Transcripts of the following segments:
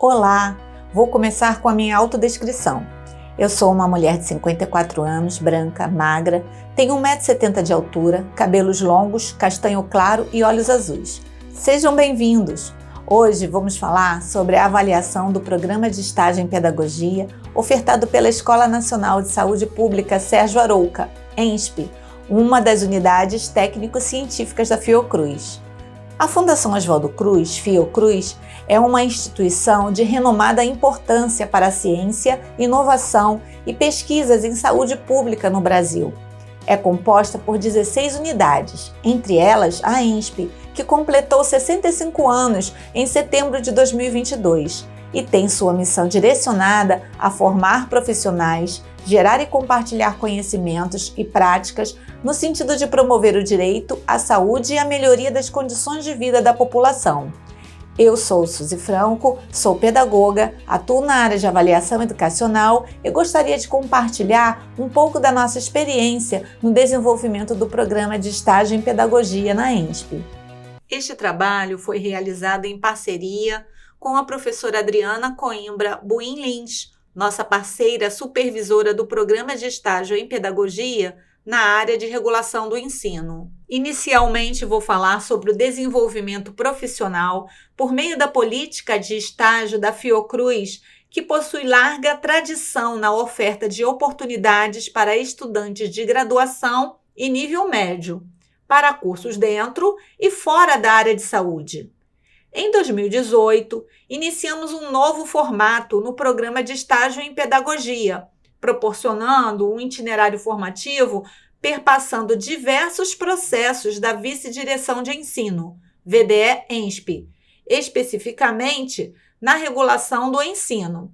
Olá! Vou começar com a minha autodescrição. Eu sou uma mulher de 54 anos, branca, magra, tenho 1,70 m de altura, cabelos longos, castanho claro e olhos azuis. Sejam bem-vindos! Hoje vamos falar sobre a avaliação do Programa de Estágio em Pedagogia ofertado pela Escola Nacional de Saúde Pública Sérgio Arouca, ENSP, uma das unidades técnico-científicas da Fiocruz. A Fundação Oswaldo Cruz, Fiocruz, é uma instituição de renomada importância para a ciência, inovação e pesquisas em saúde pública no Brasil. É composta por 16 unidades, entre elas a ENSP, que completou 65 anos em setembro de 2022 e tem sua missão direcionada a formar profissionais, gerar e compartilhar conhecimentos e práticas no sentido de promover o direito à saúde e a melhoria das condições de vida da população. Eu sou Suzy Franco, sou pedagoga, atuo na área de avaliação educacional e gostaria de compartilhar um pouco da nossa experiência no desenvolvimento do Programa de Estágio em Pedagogia na ENSP. Este trabalho foi realizado em parceria com a professora Adriana Coimbra Buim Lins, nossa parceira supervisora do Programa de Estágio em Pedagogia na área de regulação do ensino. Inicialmente vou falar sobre o desenvolvimento profissional por meio da política de estágio da Fiocruz, que possui larga tradição na oferta de oportunidades para estudantes de graduação e nível médio, para cursos dentro e fora da área de saúde. Em 2018, iniciamos um novo formato no Programa de Estágio em Pedagogia, proporcionando um itinerário formativo perpassando diversos processos da Vice-Direção de Ensino, VDE-ENSP, especificamente na regulação do ensino,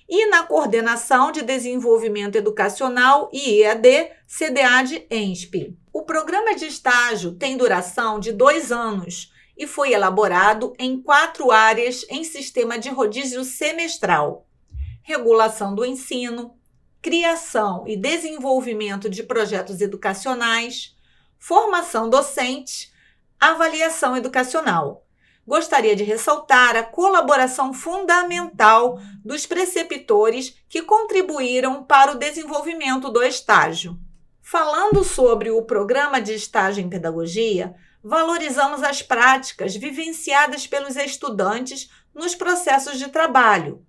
e na Coordenação de Desenvolvimento Educacional e EAD, CDAD-ENSP. O programa de estágio tem duração de 2 anos e foi elaborado em 4 áreas em sistema de rodízio semestral: regulação do ensino, criação e desenvolvimento de projetos educacionais, formação docente, avaliação educacional. Gostaria de ressaltar a colaboração fundamental dos preceptores que contribuíram para o desenvolvimento do estágio. Falando sobre o Programa de Estágio em Pedagogia, valorizamos as práticas vivenciadas pelos estudantes nos processos de trabalho,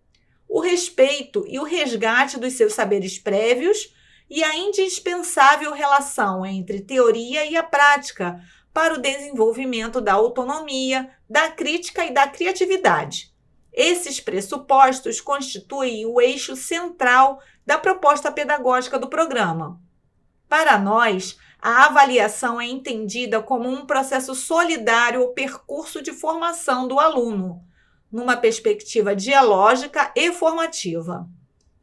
o respeito e o resgate dos seus saberes prévios e a indispensável relação entre teoria e a prática para o desenvolvimento da autonomia, da crítica e da criatividade. Esses pressupostos constituem o eixo central da proposta pedagógica do programa. Para nós, a avaliação é entendida como um processo solidário ao percurso de formação do aluno, numa perspectiva dialógica e formativa.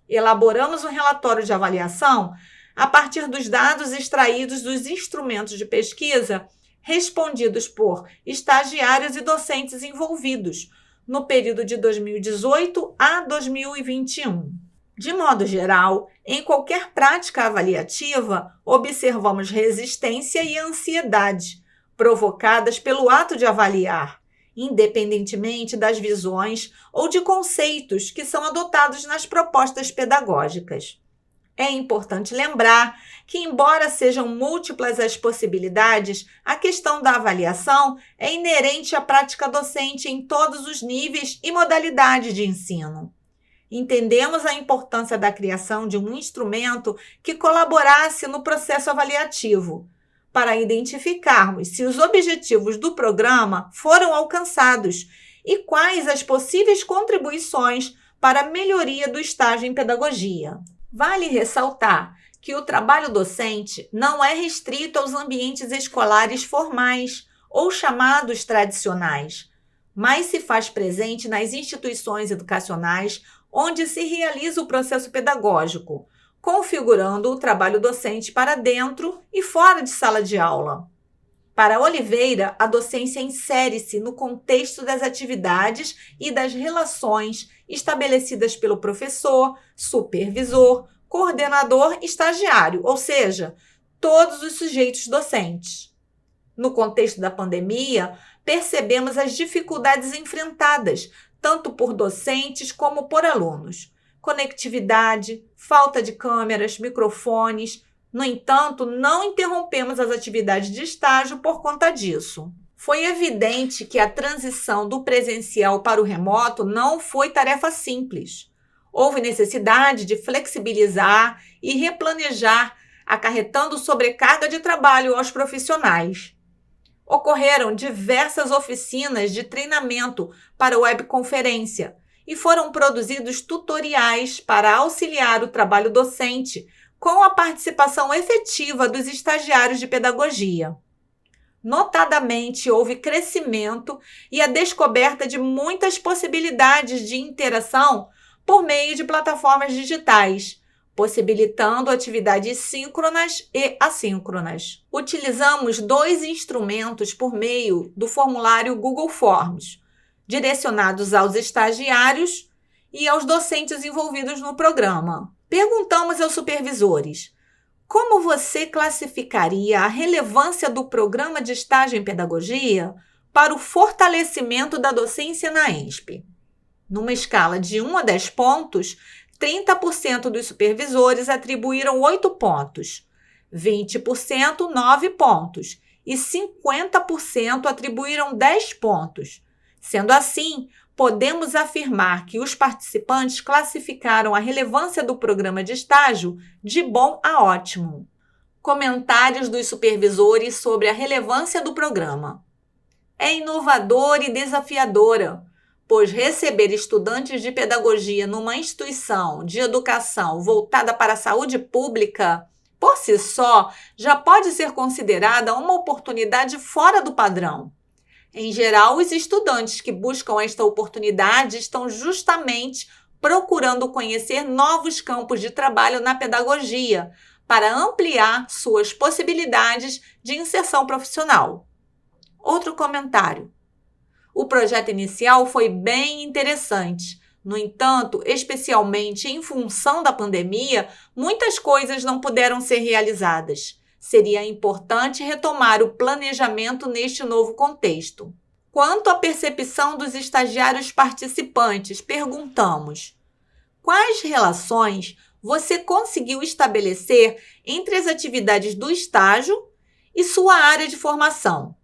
Elaboramos um relatório de avaliação a partir dos dados extraídos dos instrumentos de pesquisa respondidos por estagiários e docentes envolvidos no período de 2018 a 2021. De modo geral, em qualquer prática avaliativa, observamos resistência e ansiedade provocadas pelo ato de avaliar, independentemente das visões ou de conceitos que são adotados nas propostas pedagógicas. É importante lembrar que, embora sejam múltiplas as possibilidades, a questão da avaliação é inerente à prática docente em todos os níveis e modalidades de ensino. Entendemos a importância da criação de um instrumento que colaborasse no processo avaliativo, para identificarmos se os objetivos do programa foram alcançados e quais as possíveis contribuições para a melhoria do estágio em pedagogia. Vale ressaltar que o trabalho docente não é restrito aos ambientes escolares formais ou chamados tradicionais, mas se faz presente nas instituições educacionais onde se realiza o processo pedagógico, configurando o trabalho docente para dentro e fora de sala de aula. Para Oliveira, a docência insere-se no contexto das atividades e das relações estabelecidas pelo professor, supervisor, coordenador e estagiário, ou seja, todos os sujeitos docentes. No contexto da pandemia, percebemos as dificuldades enfrentadas, tanto por docentes como por alunos. Conectividade, falta de câmeras, microfones. No entanto, não interrompemos as atividades de estágio por conta disso. Foi evidente que a transição do presencial para o remoto não foi tarefa simples. Houve necessidade de flexibilizar e replanejar, acarretando sobrecarga de trabalho aos profissionais. Ocorreram diversas oficinas de treinamento para webconferência e foram produzidos tutoriais para auxiliar o trabalho docente, com a participação efetiva dos estagiários de pedagogia. Notadamente, houve crescimento e a descoberta de muitas possibilidades de interação por meio de plataformas digitais, possibilitando atividades síncronas e assíncronas. Utilizamos 2 instrumentos por meio do formulário Google Forms, direcionados aos estagiários e aos docentes envolvidos no programa. Perguntamos aos supervisores: como você classificaria a relevância do programa de estágio em pedagogia para o fortalecimento da docência na ENSP? Numa escala de 1 a 10 pontos, 30% dos supervisores atribuíram 8 pontos, 20% 9 pontos e 50% atribuíram 10 pontos. Sendo assim, podemos afirmar que os participantes classificaram a relevância do programa de estágio de bom a ótimo. Comentários dos supervisores sobre a relevância do programa. É inovadora e desafiadora, pois receber estudantes de pedagogia numa instituição de educação voltada para a saúde pública, por si só, já pode ser considerada uma oportunidade fora do padrão. Em geral, os estudantes que buscam esta oportunidade estão justamente procurando conhecer novos campos de trabalho na pedagogia para ampliar suas possibilidades de inserção profissional. Outro comentário. O projeto inicial foi bem interessante. No entanto, especialmente em função da pandemia, muitas coisas não puderam ser realizadas. Seria importante retomar o planejamento neste novo contexto. Quanto à percepção dos estagiários participantes, perguntamos: quais relações você conseguiu estabelecer entre as atividades do estágio e sua área de formação?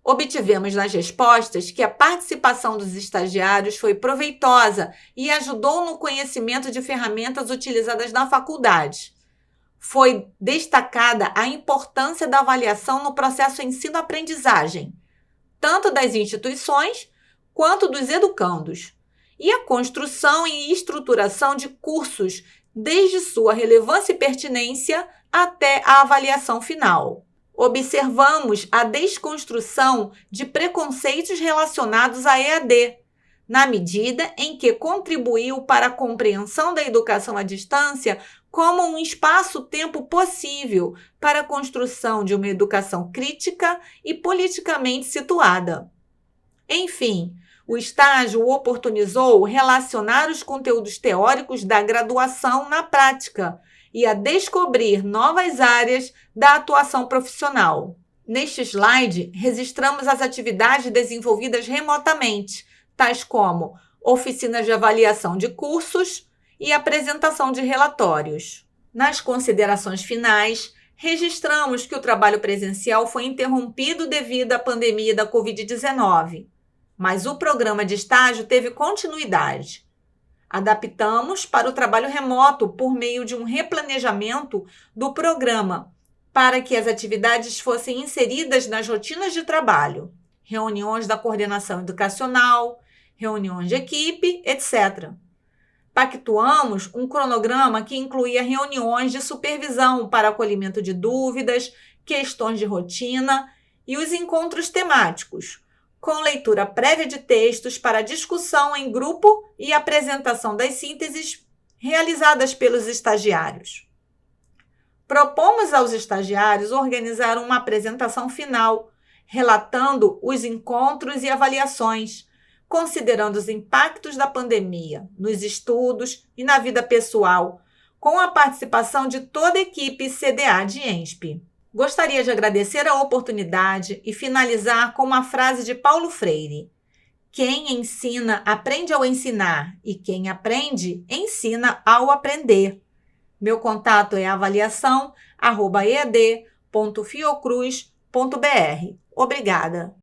Obtivemos nas respostas que a participação dos estagiários foi proveitosa e ajudou no conhecimento de ferramentas utilizadas na faculdade. Foi destacada a importância da avaliação no processo ensino-aprendizagem, tanto das instituições quanto dos educandos, e a construção e estruturação de cursos, desde sua relevância e pertinência até a avaliação final. Observamos a desconstrução de preconceitos relacionados à EAD, na medida em que contribuiu para a compreensão da educação à distância como um espaço-tempo possível para a construção de uma educação crítica e politicamente situada. Enfim, o estágio oportunizou relacionar os conteúdos teóricos da graduação na prática e a descobrir novas áreas da atuação profissional. Neste slide, registramos as atividades desenvolvidas remotamente, tais como oficinas de avaliação de cursos e apresentação de relatórios. Nas considerações finais, registramos que o trabalho presencial foi interrompido devido à pandemia da Covid-19, mas o programa de estágio teve continuidade. Adaptamos para o trabalho remoto por meio de um replanejamento do programa para que as atividades fossem inseridas nas rotinas de trabalho, reuniões da coordenação educacional, reuniões de equipe, etc. Pactuamos um cronograma que incluía reuniões de supervisão para acolhimento de dúvidas, questões de rotina e os encontros temáticos, com leitura prévia de textos para discussão em grupo e apresentação das sínteses realizadas pelos estagiários. Propomos aos estagiários organizar uma apresentação final, relatando os encontros e avaliações, considerando os impactos da pandemia nos estudos e na vida pessoal, com a participação de toda a equipe CDA de ENSP. Gostaria de agradecer a oportunidade e finalizar com uma frase de Paulo Freire: Quem ensina, aprende ao ensinar, e quem aprende, ensina ao aprender. Meu contato é avaliação@ead.fiocruz.br. Obrigada!